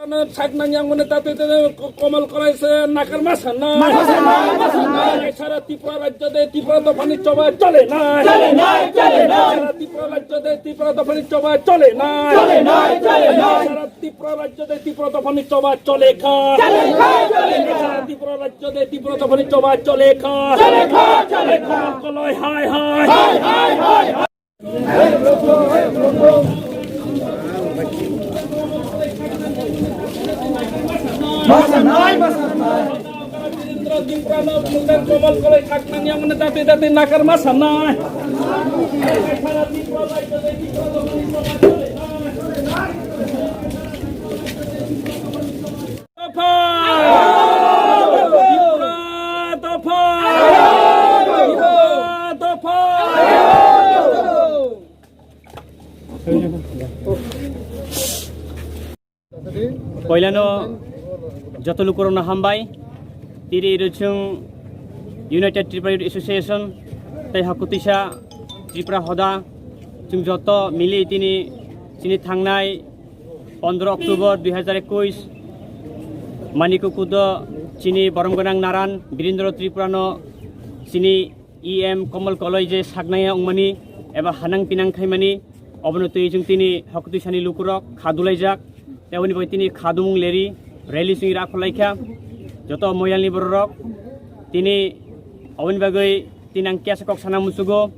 Saknanaya mune tate Kamal করাইছে নাকার মাছ না সারা ত্রিপুরা রাজ্যে ত্রিপুরা দফানি চবা চলে না সারা ত্রিপুরা রাজ্যে ত্রিপুরা দফানি চবা চলে না সারা ত্রিপুরা রাজ্যে ত্রিপুরা দফানি চবা চলে খা সারা ত্রিপুরা রাজ্যে ত্রিপুরা দফানি চবা চলে খা কলয় হায় হায় Kamal Kalai Saknanaya mune tate nakar masa na Koilano Jatulu Corona Hambai, Tiri Ruchung United Tripura Youth Association, Tai Hakutisha, Tripura Hoda, Chung Joto, Mili Tini, Sini Thangnai, 15 Oktober 2021, Maniku Kudo, Chini Boromganang Naran, Birindro Tripurano, Sini EM Kamal Kalai Saknanaya Ungmani, Eba Hanang Pinang Khaimani, Obonotu Jung Tini Hakutishani Lukurok, Khlaijakha, Tewani Tini Khadumung Leri, Rally Sing Khlaijakha, Joto Moyalni Borok, Tini Owen Bagoi, Tinang Kiasakok Sana Musugo,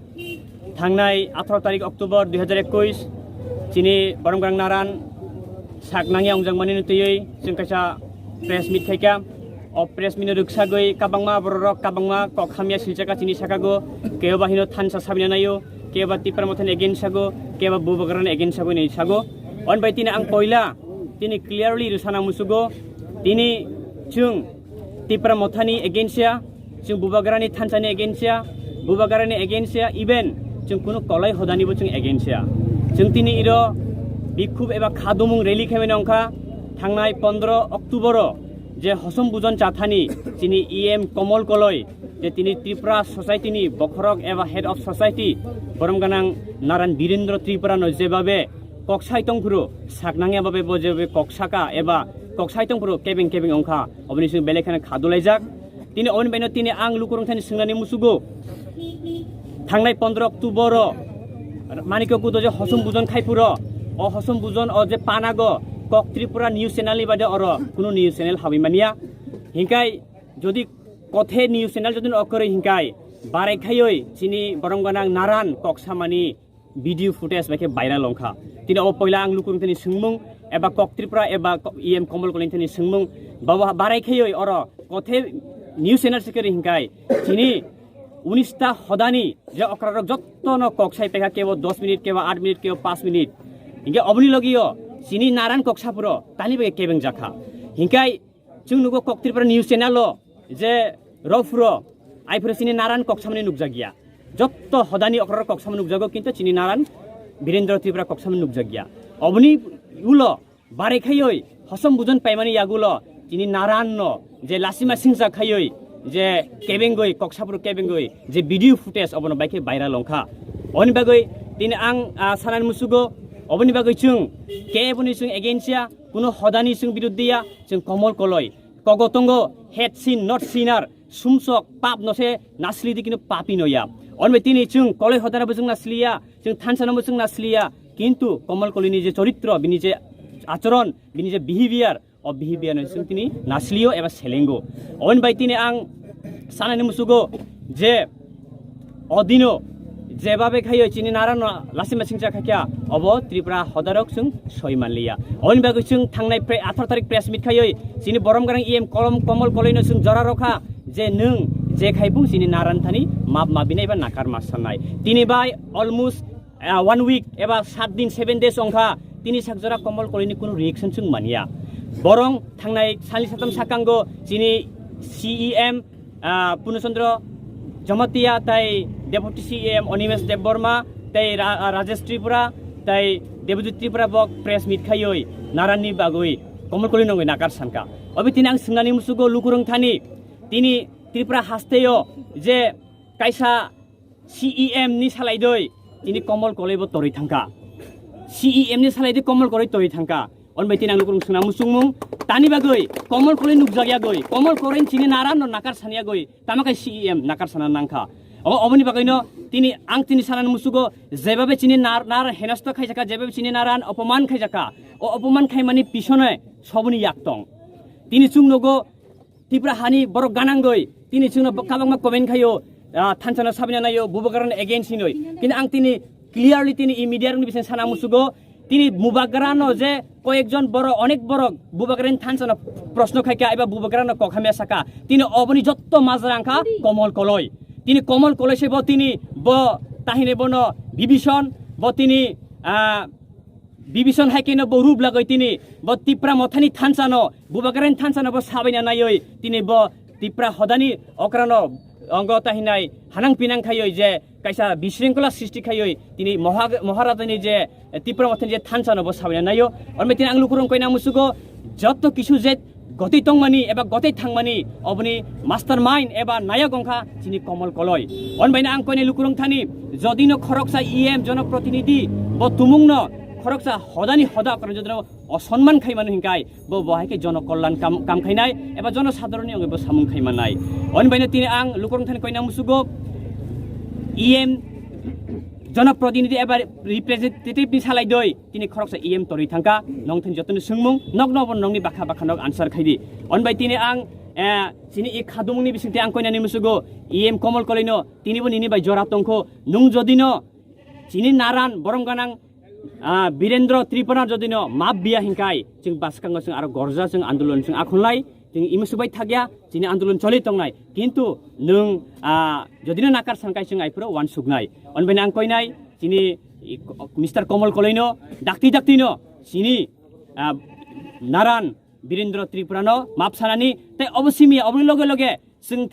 Thangnai 18 tarik Oktober 2021, Chini Boromganang Naran, Saknanaya Ungjangmani TwidulmaBai, Singkasa press meet khaika, o press meet ruksagoi kabangma borok kabangma kokhamia Khlaijakha Chini Sakago, Keba Hino Thansa Sabinanayo, Keba Tipramotan again Sago, Keba Bubagaran again Sago ni Sago, on by Tina Ang Poila, Tini clearly Rusana Musugo, Tini Chung Tipramothani against ya, Chung Bubagarani Thansani against ya, Bubagarani against ya, even Chung Kuno Kalai Hodani Buchung against ya. Chung Tini Iro, Bikub Eba Khadumung Rally Kemenonka, Thangnai 15 Oktober, Je Hosum Bujon Chathani, Tini EM Kamal Kalai, Je Tini Tripura Society ni Bokhorok Eba Head of Society, Boromganang Naran Birindro Tripura no Jebabe, Koksai Tongpuru, Saknanaya Babe Bojabe Koksaka Eba, Koksai Tongpuru, Kevin Onka, Obnisung Belekan Khlaijakha, Tini Owen Beno Tini Ang Lukurung Tani Sungani Musugo, Thangnai 15 Oktober, Maniko Kudo Je Hosum Bujon Khaipuro, O Hosum Bujon O Je Panago, Kok Tripura News Channel Bade Oro, Kuno News Channel Habimania, Hinkai, Jodi Kothe News Channel Jodin Okore Hinkai, Barai Khayoi, Chini Boromganang Naran, Koksamani, video footage bake viral longkha. Tini o poila ang lukurung tani sungmung, eba Kok Tripura eba EM Kamal Kalai tani sungmung, bawa barai khayoi oro, kothe news channel sekeri hingkai, Chini 19 hodani, je okrarok jotto no koksai peka kebo 10 minute, kebo 8 minute, kebo 5 minute. Hingga obni logio, Chini naran koksapuro, tani bake Khlaijakha. Hingkai, chung nugo Kok Tripura news channel lo, je rofro, aipura Chini naran koksamani nukjagia. Jotto hodani okrarok koksamani nukjago kinto Chini naran Birindro Tripura koksamani nukjagia. Obni ulo, barai khayoi, Hosum Bujon Paimani yagulo, Chini naran no, je lasima singsa khayoi, je kebengoi koksapuro kebengoi, je video footage obono bake viral longkha. Oni bagoi tini ang sanan musugo, obni bagoi chung kebuni chung against kuno hodani chung biruddiya chung Kamal Kalai, kogotongo head sin not sinner, sumsok pap nose nasli dikino papi noya. Onme tini chung Kalai hodana bujung nasliya, chung thansana bujung nasliya, kintu Kamal Kalai ni je choritro, bini je acharon, bini je behavior o behavior no chung tini nasliyo eba selengo. On by tini ang sanani musugo je odino jebabe khayo Chini naran lasima singsa khakya obo Tripura hodarok chung soimanliya. On by chung thangnai 18 tarik press meet khayo Chini Boromganang EM Kamal Kalai no chung jora rokha je nung je khaibung Chini naran thani map mabina eba nakar masanai. Tini bai almost 1 week eba 7 din 7 days ongkha tini sakjora Kamal Kalai ni kuno reaction chung mania. Borong thangnai sali satam sakango Chini CEM Punusandro Jamatia tai Deputy CEM Onimesh Debborma tai Rajesh Tripura tai Deputy Tripura bok press meet khayoi narani bagoi Kamal Kalai nongoi nakar sanka. Obi tinang sungnani musugo lukurung thani tini Tripura hasteyo je kaisa CEM ni salaidoi tini Kamal Kalai bo tori thangka. CEM ni salaidoi Kamal Kalai tori thangka. onbai tinang lukurung sungna musungmung tani bagoi Kamal kolai nukjagya goi Kamal kolai chini naran no nakar sania goi tamakai CEM nakar sana nangkha oboni bagoino tini ang tini sanan musugo jebabe chini nar henasto khaijaka jebabe chini naran অপমান khaijaka o অপমান khaimani pisone sobuni yaktong tini chungnogo tipra hani borok ganangoi tini chungno kabangma komen khayo thansana sabina nayo bubagaran against hinoi কিন্তু ang tini clearly tini immediate bisen sana musugo তিনি মুবাগরানো যে কয়েকজন বড় অনেক বড় বুবাগরান থানছনা প্রশ্ন খাইকা এবা বুবাগরানো কখামে সাকা তিনি অবনি যত্ত মাজরাংখা কমল কলয় তিনি কমল কলয় সেব তিনি ব তাহিনে বন বিভীষণ ব তিনি বিভীষণ হাইকেন ব রূপ লাগই তিনি ব তিপ্রা মথানি থানছানো বুবাগরান থানছানো ব সাবাইনা নাইই তিনি ব তিপ্রা হদানি অকরানো অঙ্গ তাহিনাই হানাং পিনাং খাইই যে কাইসা বিশৃঙ্খলা সৃষ্টি খাইই তিনি মহারাজানি যে তিপ্রা মথানি যে থানছানো ব সাবাইনা নাইও অনমে তিনি আংলু কুরং কইনা মুসুগো যত কিছু যে গতি তংমানি এবা গতি থাংমানি অবনি মাস্টার মাইন্ড এবা নায়ক অংখা তিনি কমল কলয় অনবাইনা আং কইনে লুকুরং থানি যদিনো খরকসা ইএম জনপ্রতিনিধি ব তুমুংন খরকসা হদানি হদা করে যদি অসম্মান খাইমানো হিংকাই বহাইকে জনকল্যাণ কাম খাইনাই এবা জনসাধারণী অঙ্গে সামুং খাইমানাই অনবাইনা তিনি আং লুকুরং থানি কইনা মুসুগো ইএম জনপ্রতিনিধি এবার রিপ্রেজেন্টেটিভ নি সালাই দই তিনি খরকসা ইএম তরি থাঙ্কা নং থিন যতন সুংমুং নগ নবন নংনি বাখা বাখা নগ আনসার খাইদি অনবাই তিনি আং চিনি ই খাদুমুংনি বিসিংতে আং কইনানি মুসুগো ইএম কমল কলইনো তিনি বো নিনি বাই জরা তংখো নুং যদিনো চিনি নারান বরংগানাং বীরেন্দ্র ত্রিপুরা যদিনো মাপ বিয়া হিংকাই जों বাসকাঙ্গ जों आरो गरजा जों आन्दोलन जों आखुनलाय जों इमुसुबाय थागिया चिनि आन्दोलन चलि तंनाय किन्तु नों जदिनो नाकार सांकाय जों आइफोराव वान सुगनाय अनबायना आं कइनाय चिनि मिस्टार कमल कलैनो दाक्तिनो चिनि नारान बीरेन्द्र त्रिपुरानो माप सानानि ताइ अबसिमि अबनि लगे लगे जों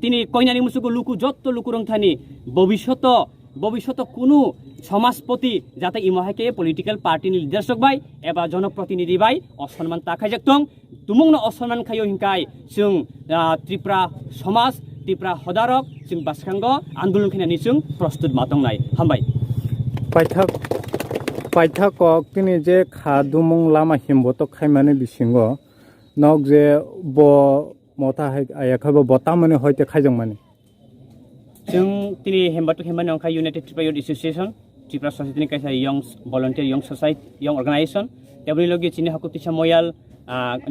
तिनि कइनानि मुसुगो लुकु जत्त लुकुरं थानि ভবিষ্যত কোনো সমাজপতি যাতে ইমহাকে পলিটিক্যাল পার্টিনি লিডারশিপ বাই এবা জনপ্রতিনিধি বাই অসম্মান তাখাইজাকতং তুমুংনো অসম্মান খাইও হিংকাই जों ত্রিপুরা সমাজ ত্রিপুরা হদারক जों বাসকাঙ্গ আন্দোলন খাইনানি जों প্রস্তুত মাতংনাই হামবাই পাইথাকক তিনি যে খাদুমুং লামা হিমবতক খাইমানে বিসিঙ্গ নক যে ব মতা আয়াখাবো বতামনে হইতে খাইজং মানে जों तिनी हेमबटक हेमबानि अंखा यूनाइटेड ट्रिपा यूथ एसोसिएशन त्रिपुरा ससाइटिनि काइसा young volunteer young society young organization तेबनि लगे चिनि हाकुतिसा मयाल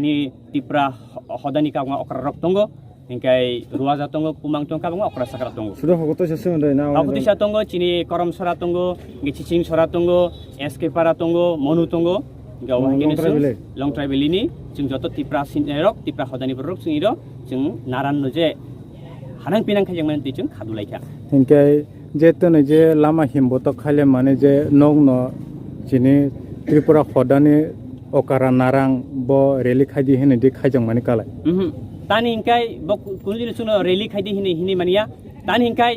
नि त्रिपुरा हदानि कागमा अकरा रक तंगो इंकाय रुवाजा तंगो कुमांग तंगो कागमा अकरा साकरा तंगो सुरो हाकुतिसा सोमोन्दै ना हाकुतिसा तंगो चिनि करम सरा तंगो गिचिचिं सरा तंगो एसके पारा तंगो मनु तंगो गावहांगिनि लं ट्राइबेलिनि जों जत त्रिपुरा सिनेरक त्रिपुरा हदानि बरक जोंइरो जों नारान जे हानां पिनां खायजों माने जों खादुलायखा थिंकाय जे तने जे लामा हिमबतक खाले माने जे नग न चिनि त्रिपुरा हदानि अकारा नारां ब रेली खायदि हेने दि खायजों माने कालाय तानि हिंकाय ब कुनजिन सुनो रेली खायदि हिनि मानिया तानि हिंकाय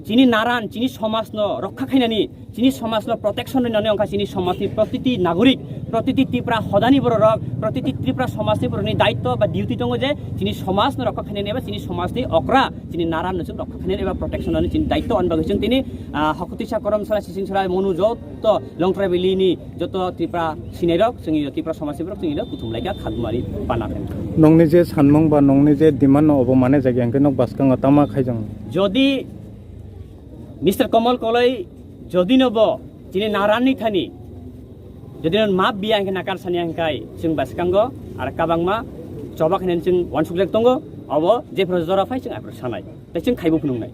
चिनि नारान चिनि समाजनो रक्षा खायनानि चिनि समाजनो प्रोटेक्शन नने अंका चिनि समाजनि प्रतिति नागरिक प्रतिति त्रिपुरा हदानि बर रक प्रतिति त्रिपुरा समाजनि बरनि दायित्व बा डिउटी दङ जे चिनि समाजनो रक्षा खायनानि एबा चिनि समाजनि अक्रा चिनि नारान जों रक्षा खायनानि एबा प्रोटेक्शन नने चिनि दायित्व अनबागै जों तिनि हकुतिसा करमसरा सिसिंसरा मनु जत लं ट्राइबेलिनि जत त्रिपुरा सिनेरक जोंनि त्रिपुरा समाजनि बर जोंनि बुथुमलायगा खादुमारि बानाखै नंनि जे सानमं बा नंनि जे डिमान्ड अब माने जायगांके नक बासकांगा तामा खायजों जदि मिस्टर कमल कलई जदि नब चिनि नाराननि थानि जदि माप बिया अंके नाकार सानि अंकाय जों बासकांगो आरो काबांमा जबा खायनानि जों वान सुगलेक दंगो अब जेफ्रा जरा फाय जों आफोर सानाय दा जों खायबो फुनुंनाय